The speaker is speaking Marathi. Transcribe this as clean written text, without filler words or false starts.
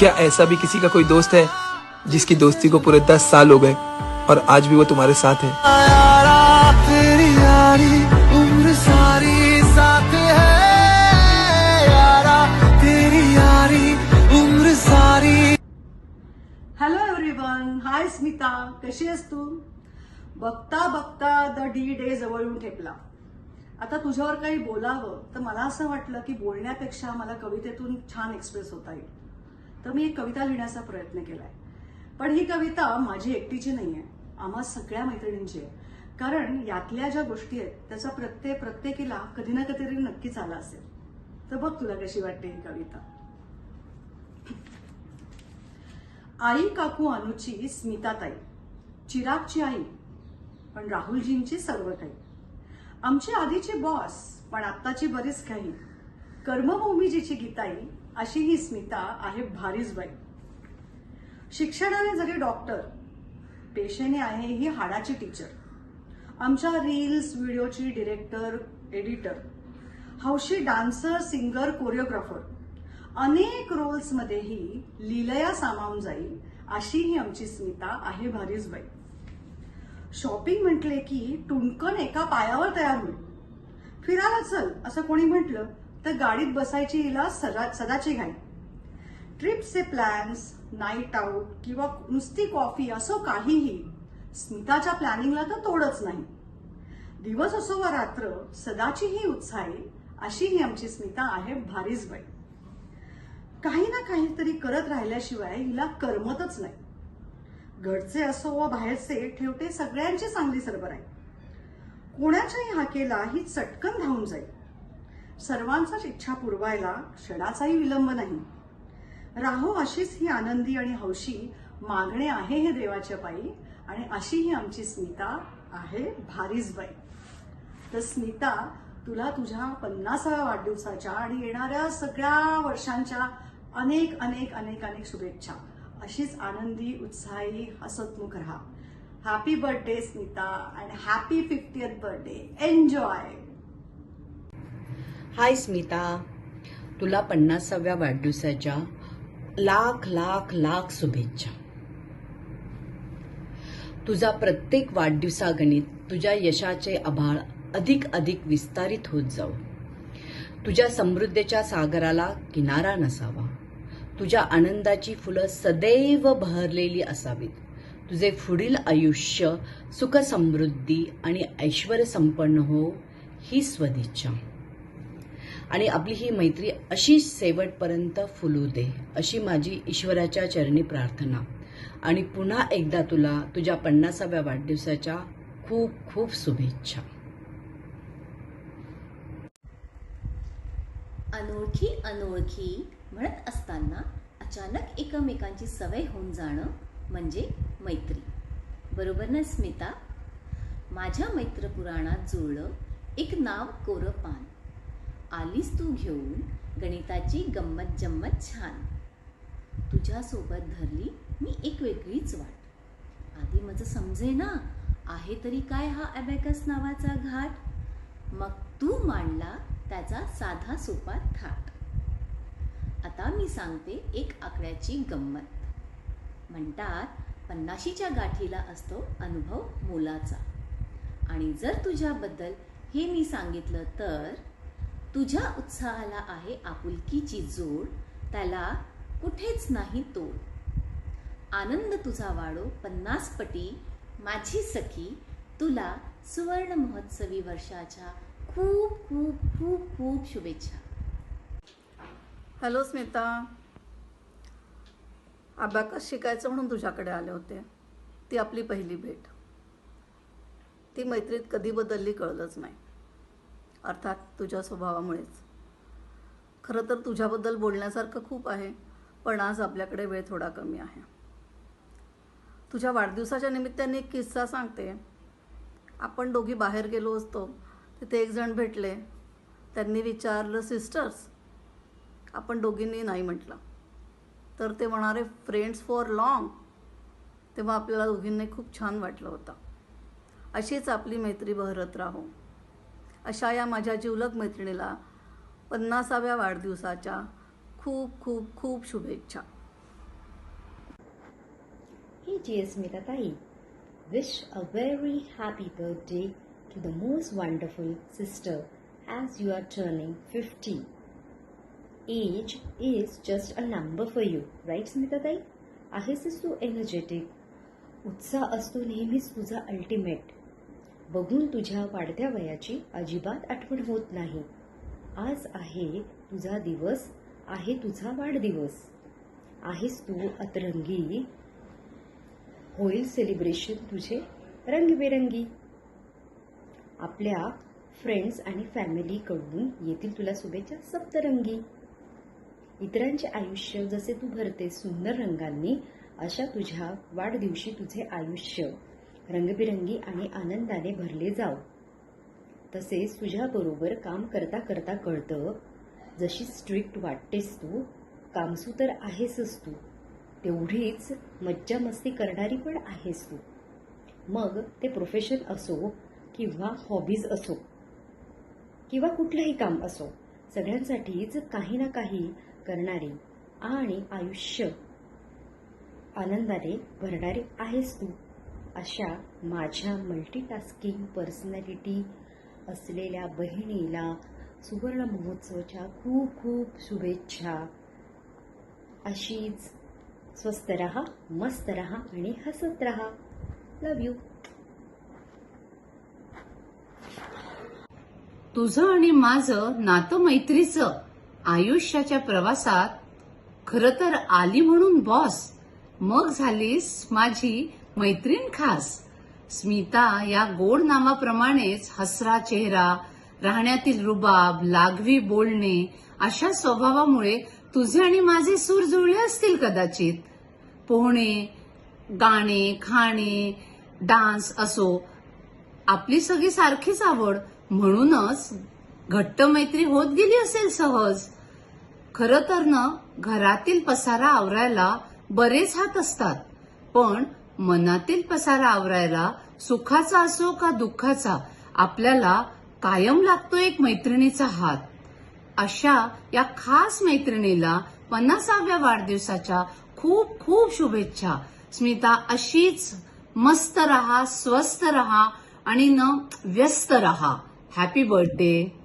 क्या ऐसा भी किसी का कोई दोस्त है जिसकी दोस्ती को पूरे 10 साल हो गए और आज भी वो तुम्हारे साथ है? यारा तेरी यारी उम्र सारी साथ है, यारा तेरी यारी उम्र सारी। हॅलो एव्हरीवन, हाय स्मिता, कशी आहेस तू? बघता बघता द डी डे जवळ येऊन ठेपला. आता तुझ्यावर काही बोलावं तर मला असं वाटलं की बोलण्यापेक्षा मला कवितेतून छान एक्सप्रेस होता येईल. तर मी एक कविता लिहिण्याचा प्रयत्न केलाय. पण ही कविता माझी एकटीची नाहीये, आम्हा सगळ्या मैत्रिणींची आहे. कारण यातल्या ज्या गोष्टी आहेत त्याचा प्रत्येकीला कधी ना कधीतरी नक्कीच आला असेल. तर बघ तुला कशी वाटते ही कविता. आई काकू अनुची स्मिताताई, चिरागची आई पण राहुलजींची सर्व काही, आमची आधीची बॉस पण आत्ताची बरीच काही, कर्मभूमीजीची गीताई अशी ही स्मिता आहे भारीच बाई. शिक्षणाने जरी डॉक्टर, पेशेने आहे ही हाडाची टीचर. आमच्या रील्स व्हिडिओची डिरेक्टर, एडिटर, हौशी डान्सर, सिंगर, कोरिओग्राफर, अनेक रोल्स मध्येही लीलया सामावून जाईल अशी ही आमची स्मिता आहे भारीच बाई. शॉपिंग म्हटले की टुणकन एका पायावर तयार होईल. फिरायला चल असं कोणी म्हटलं तर गाडीत बसायची हिला सदाची घाई. ट्रिपचे प्लॅन्स, नाईट आउट किंवा नुसती कॉफी असो काहीही स्मिताच्या प्लॅनिंगला तर तोडच नाही. दिवस असो वा रात्र सदाची ही उत्साही अशी ही आमची स्मिता आहे भारीच बाई. काही ना काहीतरी करत राहिल्याशिवाय हिला करमतच नाही. घरचे असो व बाहेरचे ठेवते सगळ्यांची चांगली सरबर आहे. कोणाच्याही हाकेला ही चटकन धावून जाईल. सर्वांचाच इच्छा पुरवायला क्षणाचाही विलंब नाही. राहो अशीच ही आनंदी आणि हौशी मागणे आहे हे देवाच्या पायी आणि अशी ही आमची स्मिता आहे भारीच बाई. तर स्मिता, तुला तुझ्या 50व्या वाढदिवसाच्या आणि येणाऱ्या सगळ्या वर्षांच्या अनेक अनेक अनेक अनेक शुभेच्छा. अशीच आनंदी, उत्साही, हसतमुख राहा. Happy birthday Smita and happy 50th birthday. Enjoy. Hi Smita, तुला 50व्या वाढदिवसाच्या लाख लाख लाख शुभेच्छा. तुझा प्रत्येक वाढदिवसागणित तुझ्या यशाचे आभाळ अधिक अधिक विस्तारित होत जाऊ. तुझ्या समृद्धीच्या सागराला किनारा नसावा. तुझ्या आनंदाची फुलं सदैव बहरलेली असावीत. तुझे पुढील आयुष्य सुख समृद्धी आणि ऐश्वर्य संपन्न हो ही सदिच्छा. आणि आपली ही मैत्री अशीच शेवटपर्यंत फुलू दे अशी माझी ईश्वराच्या चरणी प्रार्थना. आणि पुन्हा एकदा तुला तुझ्या 50व्या वाढदिवसाच्या खूप खूप शुभेच्छा. अनोळखी अनोळखी म्हणत असताना अचानक एकमेकांची सवय होऊन जाणं म्हणजे मैत्री, बरोबर ना स्मिता? माझ्या मैत्रपुराणात जुळलं एक नाव कोरं पान. आलीस तू घेऊन गणिताची गंमत जम्मत छान. तुझ्यासोबत धरली मी एक वेगळीच वाट. आधी माझं समजे ना आहे तरी काय हा अबॅकस नावाचा घाट. मग तू मांडला त्याचा साधा सोपा थाट. आता मी सांगते एक आकड्याची गंमत. म्हणतात 50च्या गाठीला असतो अनुभव मोलाचा. आणि जर तुझ्याबद्दल हे मी सांगितलं तर तुझ्या उत्साहाला आहे आपुलकीची जोड. त्याला कुठेच नाही तोड. आनंद तुझा वाढो 50 पटी माझी सखी. तुला सुवर्ण महोत्सवी वर्षाच्या खूप खूप खूप खूप शुभेच्छा. हॅलो स्मिता, अबॅकस शिकायचं म्हणून तुझ्याकडे आले होते. ती आपली पहिली भेट. ती मैत्रीत कधी बदलली कळलंच नाही. अर्थात तुझ्या स्वभावामुळेच. खरं तर तुझ्याबद्दल बोलण्यासारखं खूप आहे, पण आज आपल्याकडे वेळ थोडा कमी आहे. तुझ्या वाढदिवसाच्या निमित्ताने एक किस्सा सांगते. आपण दोघी बाहेर गेलो असतो, तिथे एक जण भेटले. त्यांनी विचारलं सिस्टर्स. आपण दोघींनी नाही म्हटलं. तर ते म्हणाले फ्रेंड्स फॉर लॉंग. तेव्हा आपल्याला दोघींनी खूप छान वाटलं होतं. अशीच आपली मैत्री बहरत राहो. अशा या माझ्या जिवलग मैत्रिणीला 50व्या वाढदिवसाच्या खूप खूप खूप शुभेच्छा. Hey dear Smita Tai, wish a very happy birthday to the most wonderful sister as you are turning 50. Age is just a number for you, right Smita Tai? आहेस तू एनर्जेटिक, उत्साह असतो नेहमीच तुझा अल्टिमेट. बघून तुझ्या वाढत्या वयाची अजिबात आठवण होत नाही. आज आहे तुझा दिवस, आहे तुझा वाढदिवस. आहेस तू अतरंगी, होईल सेलिब्रेशन तुझे रंगीबेरंगी. आपल्या फ्रेंड्स आणि फॅमिलीकडून येतील तुला शुभेच्छा सप्तरंगी. इतरांचे आयुष्य जसे तू भरते सुंदर रंगांनी, अशा तुझ्या वाढदिवशी तुझे आयुष्य रंगबिरंगी आणि आनंदाने भरले जाव. तसेच तुझ्याबरोबर काम करता करता कळतं, जशी स्ट्रिक्ट वाटतेस तू, कामसू तर आहेसच तू, तेवढीच मज्जा मस्ती करणारी पण आहेस तू. मग ते प्रोफेशन असो किंवा हॉबीज असो किंवा कुठलंही काम असो, सगळ्यांसाठीच काही ना काही करणारी आणि आयुष्य आनंदाने भरणारी आहेस तू. अशा माझ्या मल्टीटास्किंग पर्सनॅलिटी असलेल्या बहिणीला सुवर्ण महोत्सवाच्या खूप खूप शुभेच्छा. अशीच स्वस्त रहा, मस्त रहा आणि हसत रहा. लव यू. तुझं आणि माझं नातं मैत्रीचं आयुष्याच्या प्रवासात खरं तर आली म्हणून बॉस, मग झालीस माझी मैत्रीण खास. स्मिता या गोड नावाप्रमाणेच हसरा चेहरा, राहण्यातील रुबाब, लागवी बोलणे अशा स्वभावामुळे तुझे आणि माझे सूर जुळले असतील कदाचित. पोहणे, गाणे, खाणे, डान्स असो, आपली सगळी सारखीच आवड, म्हणूनच घट्ट मैत्री होत गेली असेल सहज. खरं तर ना, घरातील पसारा आवरायला बरेच हात असतात, पण मनातील पसारा आवरायला सुखाचा असो का दुःखाचा आपल्याला कायम लागतो एक मैत्रिणीचा हात. अशा या खास मैत्रिणीला 50व्या वाढदिवसाच्या खूप खूप शुभेच्छा. स्मिता, अशीच मस्त रहा, स्वस्थ रहा आणि न व्यस्त रहा. Happy birthday.